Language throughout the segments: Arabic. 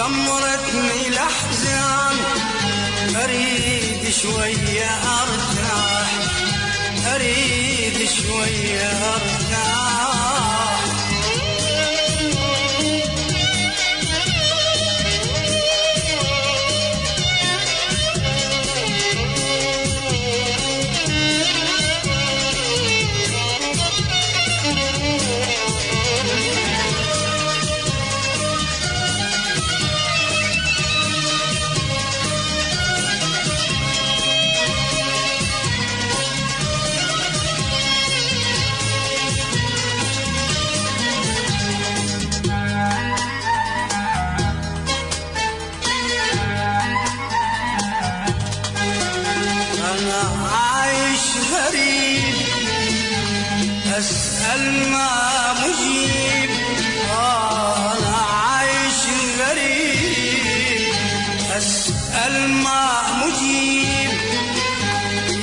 دمرتني الأحزان أريد شوية أرتاح، أريد شوية أرتاح. أسأل ما مجيب، أنا عايش غريب. أسأل ما مجيب،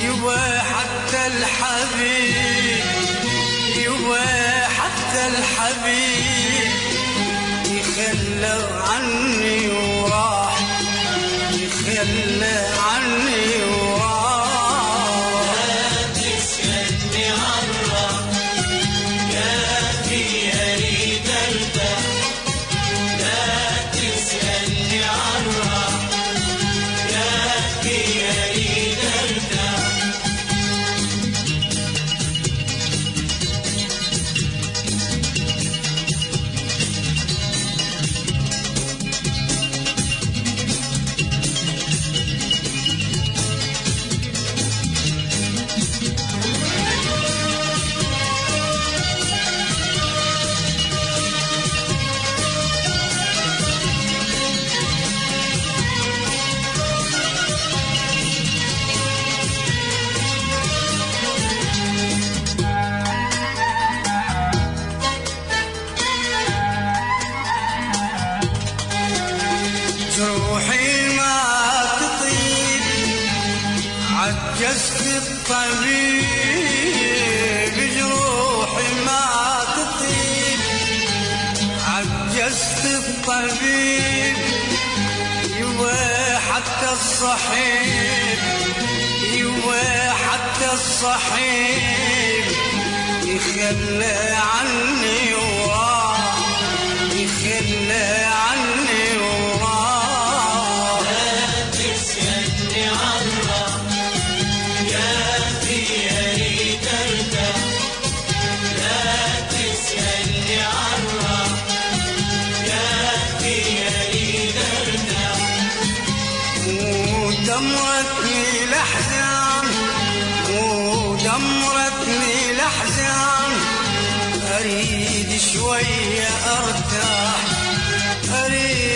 يبا حتى الحبيب، يبا حتى الحبيب يخلى عني وراح، يخلى عني وراح. جروحي ما تطيب، عجزت الطبيب. جروحي ما تطيب، عجزت الطبيب. يبا حتى الصحيب، يبا حتى الصحيب يخلى عني وراح، يخلى عني وراح. دمرتني الأحزان، ودمرتني الأحزان أريد شوية أرتاح، أريد